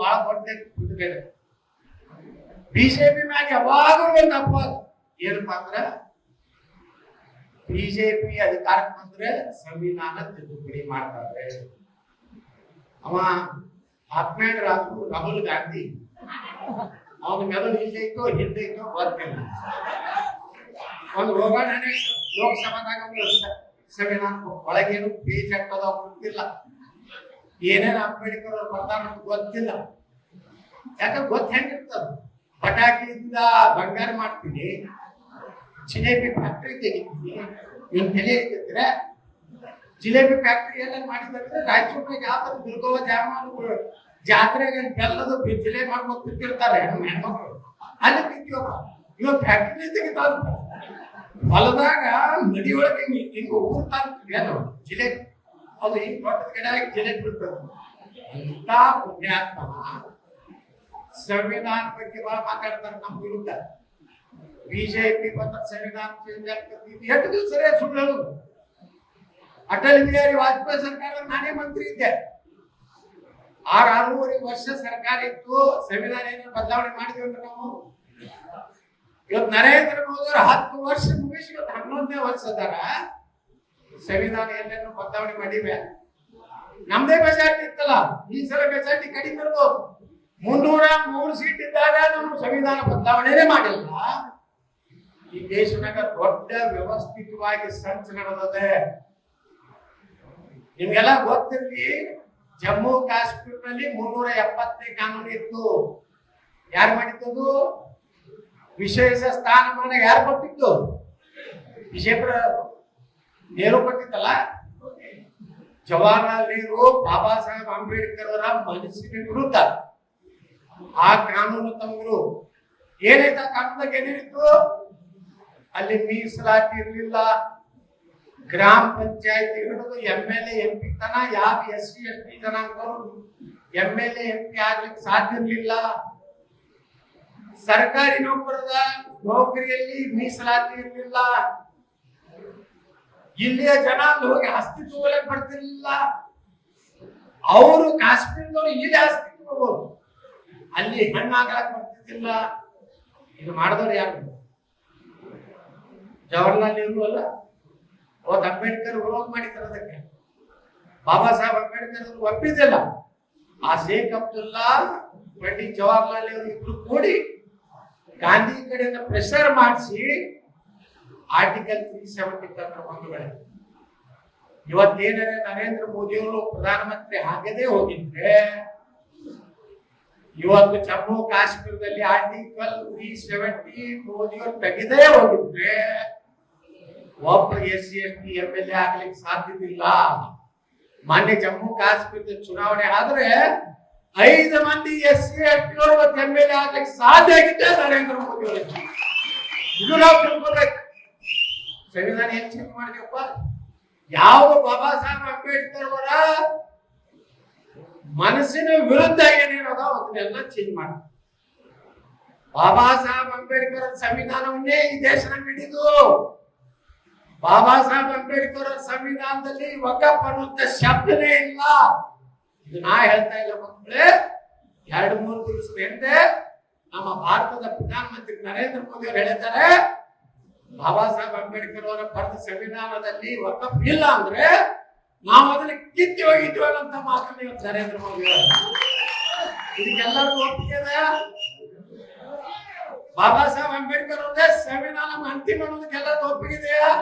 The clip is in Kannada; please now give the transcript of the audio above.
ಬಹಳ ದೊಡ್ಡ ಬಿಜೆಪಿ ಮ್ಯಾಗ ಯಾವಾಗಲೂ ಒಂದು ಅಪವಾದ ಏನಪ್ಪಾ ಅಂದ್ರ ಬಿಜೆಪಿ ಅಧಿಕಾರಕ್ಕೆ ಬಂದ್ರೆ ಸಂವಿಧಾನ ತಿದ್ದುಪಡಿ ಮಾಡ್ತಾರೆ. ಅವ ಆತ್ಮೇಡ್ ರಾಹುಲ್ ಗಾಂಧಿ ಅವನ ಮೆದುಳು ಹಿಂದೆ ಇತ್ತು ಗೊತ್ತಿಲ್ಲ. ಒಂದು ಹೋಗೋಣ ಲೋಕಸಭಾದಾಗ ಸಂವಿಧಾನ ಒಳಗೇನು ಪೇಜ್ ಹಾಕೋದ ಗೊತ್ತಿಲ್ಲ, ಏನೇನು ಅಂಬೇಡ್ಕರ್ ಅವ್ರು ಬರ್ತಾರ ಗೊತ್ತಿಲ್ಲ. ಯಾಕಂದ್ರೆ ಗೊತ್ತ ಹೆಂಗಿರ್ತದ, ಪಟಾಕಿಯಿಂದ ಬಂಗಾರ ಮಾಡ್ತೀನಿ, ಜಿಲೇಬಿ ಫ್ಯಾಕ್ಟ್ರಿ ತೆಗಿತೀನಿ, ಇವ್ನ ತಲೆ ಇಟ್ಟಿದ್ರೆ ಜಿಲೇಬಿ ಫ್ಯಾಕ್ಟ್ರಿ ಎಲ್ಲ ಮಾಡಿದ್ರೆ ರಾಯಚೂರ್ನಾಗ ಯಾವ ದುರ್ಗವ ಜಾಮಾನು ಜಾತ್ರೆಗೆ ಬೆಲ್ಲದು ಜಿಲೇಬಿ ಮಾಡ್ಕೊಂಡು ತಿಂತಿರ್ತಾರೆ ಹೆಣ್ಮಕ್ಳು, ಅಲ್ಲಿ ತಿಂತೀವಪ್ಪ. ಇವಾಗ ಫ್ಯಾಕ್ಟ್ರಿ ತೆಗಿತಾವ ಹೊಲದಾಗ ನದಿ ಒಳಗೆ ಹಿಂಗ ಊರ್ತಾರ ಜಿಲೇಬಿ, ಅದು ಹಿಂಗ್ ದೊಡ್ಡ ಗಿಡ ಜಿಲೇಬಿ ಬಿಡ್ತದೆ. ಅಂತ ಪುಣ್ಯಾತ್ಮ ಸಂವಿಧಾನ ಬಗ್ಗೆ ಬಹಳ ಮಾತಾಡ್ತಾರೆ ನಮ್ಮ ವಿರುದ್ಧ. ಬಿಜೆಪಿ ಬಂದ ಸಂವಿಧಾನ ಚೇಂಜ್ ಆಗ್ತದೆ, ಎಷ್ಟು ದಿವಸ ಸುಳ್ಳು ಹೇಳುದು. ಅಟಲ್ ಬಿಹಾರಿ ವಾಜಪೇಯಿ ಸರ್ಕಾರ ನಾನೇ ಮಂತ್ರಿ ಇದ್ದೆ, 6.5 ವರ್ಷ ಸರ್ಕಾರ ಇತ್ತು, ಸಂವಿಧಾನ ಏನಾದ್ರು ಬದಲಾವಣೆ ಮಾಡಿದ್ವಿ ಅಂದ್ರೆ ನಾವು. ಇವತ್ತು ನರೇಂದ್ರ ಮೋದಿ ಅವರು 10 ವರ್ಷ ಮುಗಿಸಿ ಇವತ್ತು 11ನೇ ವರ್ಷ ಅದಾರ, ಸಂವಿಧಾನ ಎಲ್ಲೇನು ಬದಲಾವಣೆ ಮಾಡಿವೆ. ನಮ್ದೇ ಮೆಜಾರಿಟಿ ಇತ್ತಲ್ಲ, ಈ ಸಲ ಮೆಜಾರಿಟಿ ಕಡಿಮೆ ಇರ್ಬೋದು. 303 ಸೀಟ್ ಇದ್ದಾಗ ನಾವು ಸಂವಿಧಾನ ಬದಲಾವಣೆನೇ ಮಾಡಿಲ್ಲ. ಈ ದೇಶನಾಗ ದೊಡ್ಡ ವ್ಯವಸ್ಥಿತವಾಗಿ ಸಂಚ ನಡೆದಿದೆ. ನಿಮ್ಗೆಲ್ಲ ಗೊತ್ತಿರ್ಲಿ, ಜಮ್ಮು ಕಾಶ್ಮೀರದಲ್ಲಿ 370ನೇ ಕಾನೂನು ಇತ್ತು. ಯಾರು ಮಾಡಿದ್ದು? ವಿಶೇಷ ಸ್ಥಾನಮಾನ ಯಾರು ಕೊಟ್ಟಿದ್ದು? ಬಿಜೆಪಿ ನೆಹರು ಕೊಟ್ಟಿದ್ದಲ್ಲ. ಜವಾಹರ್ಲಾಲ್ ನೆಹರು ಬಾಬಾ ಸಾಹೇಬ್ ಅಂಬೇಡ್ಕರ್ ಅವರ ಮನಸ್ಸಿನ ವಿರುದ್ಧ ಆ ಕಾನೂನು ತಂದ್ರು. ಏನೈತ ಕಾನೂನಾಗ ಏನೇನಿತ್ತು? ಅಲ್ಲಿ ಮೀಸಲಾತಿ ಇರಲಿಲ್ಲ. ಗ್ರಾಮ ಪಂಚಾಯತ್ ಹಿಡಿದು MLA MP ತನ ಯಾವ SC ST ಜನಾಂಗದವರು MLA MP ಆಗ್ಲಿಕ್ಕೆ ಸಾಧ್ಯ ಇರಲಿಲ್ಲ. ಸರ್ಕಾರಿ ನೌಕರಿಯಲ್ಲಿ ಮೀಸಲಾತಿ ಇರಲಿಲ್ಲ. ಇಲ್ಲಿಯ ಜನ ಹೋಗಿ ಆಸ್ತಿ ತಗೊಳ್ಳಕ್ ಬರ್ತಿರ್ಲಿಲ್ಲ. ಅವರು ಕಾಶ್ಮೀರದವರು ಇಲ್ಲಿ ಆಸ್ತಿ ತಗೋಬಹುದು, ಅಲ್ಲಿ ಹೆಣ್ಣಾಗಲಕ್ ಬರ್ತಿದ್ದಿಲ್ಲ. ಇದು ಮಾಡಿದವ್ರು ಯಾರು? ಜವಾಹರ್ಲಾಲ್ ನೆಹರು ಅಲ್ಲ, ಅವತ್ತು ಅಂಬೇಡ್ಕರ್ ವಿರೋಧ ಮಾಡಿದ್ರು. ಅದಕ್ಕೆ ಬಾಬಾ ಸಾಹೇಬ್ ಅಂಬೇಡ್ಕರ್ ಅವರು ಒಪ್ಪಿದ್ದಿಲ್ಲ. ಆ ಶೇಖ್ ಅಬ್ದುಲ್ಲಾ ಪಂಡಿತ್ ಜವಾಹರ್ಲಾಲ್ ನೆಹರು ಇಬ್ರು ಕೂಡಿ ಗಾಂಧಿ ಕಡೆಯಿಂದ ಪ್ರೆಷರ್ ಮಾಡಿಸಿ ಆರ್ಟಿಕಲ್ 370 ತಂತ್ರ ಬಂಧುಗಳೇ. ಇವತ್ತೇನಾರೆ ನರೇಂದ್ರ ಮೋದಿ ಅವರು ಪ್ರಧಾನಮಂತ್ರಿ ಆಗದೇ ಹೋಗಿದ್ರೆ, ಇವತ್ತು ಜಮ್ಮು ಕಾಶ್ಮೀರದಲ್ಲಿ ಆರ್ಟಿಕಲ್ 370 ಮೋದಿಯವರು ತೆಗೆದೇ ಹೋಗಿದ್ರೆ ಒಬ್ಬ SC ST MLA ಆಗ್ಲಿಕ್ಕೆ ಸಾಧ್ಯವಿಲ್ಲ. ಮೊನ್ನೆ ಜಮ್ಮು ಕಾಶ್ಮೀರದ ಚುನಾವಣೆ ಆದ್ರೆ 5 ಮಂದಿ SC ST MLA ಆಗ್ಲಿಕ್ಕೆ ಸಾಧ್ಯ ಆಗಿದ್ದೆ ನರೇಂದ್ರ ಮೋದಿ ಅವರಿಗೆ. ಇದು ನಾವು ತಿಳ್ಕೊಬೇಕು. ಸಂವಿಧಾನ ಏನ್ ಚೇಂಜ್ ಮಾಡಿದೆಪ್ಪ? ಯಾವ ಬಾಬಾ ಸಾಹೇಬ್ ಅಂಬೇಡ್ಕರ್ ಅವರ ಮನಸ್ಸಿನ ವಿರುದ್ಧ ಏನೇನದ ಅದನ್ನೆಲ್ಲ ಚೇಂಜ್ ಮಾಡಿ ಬಾಬಾ ಸಾಹೇಬ್ ಅಂಬೇಡ್ಕರ್ ಸಂವಿಧಾನವನ್ನೇ ಈ ದೇಶದಲ್ಲಿ ಹಿಡಿದು. ಬಾಬಾ ಸಾಹೇಬ್ ಅಂಬೇಡ್ಕರ್ ಸಂವಿಧಾನದಲ್ಲಿ ವಕಫ್ ಅನ್ನುವಂತ ಶಬ್ದನೇ ಇಲ್ಲ. ಇದು ನಾ ಹೇಳ್ತಾ ಇಲ್ಲ ಮಕ್ಕಳೇ. 2-3 ದಿವಸದ ಹಿಂದೆ ನಮ್ಮ ಭಾರತದ ಪ್ರಧಾನಮಂತ್ರಿ ನರೇಂದ್ರ ಮೋದಿ ಅವರು ಹೇಳಿದ್ದಾರೆ, ಬಾಬಾ ಸಾಹೇಬ್ ಅಂಬೇಡ್ಕರ್ ಅವರ ಬರೆದ ಸಂವಿಧಾನದಲ್ಲಿ ವಕಫ್ ಇಲ್ಲ ಅಂದ್ರೆ ನಾವು ಅದನ್ನ ಕಿತ್ತಿ ಹೋಗಿದ್ವಿ ಅಂತ ಮಾತನ್ನ ಇವತ್ತು ನರೇಂದ್ರ ಮೋದಿ ಅವರು. ಇದಕ್ಕೆಲ್ಲರಿಗೂ ಒಪ್ಪಿಗೆ ಇದೆ. ಬಾಬಾ ಸಾಹೇಬ್ ಅಂಬೇಡ್ಕರ್ ಅವರೇ ಸಂವಿಧಾನ ಅಂತಿಮ ಅನ್ನೋದಕ್ಕೆಲ್ಲರಿಗೂ ಒಪ್ಪಿಗೆದೆಯಾ?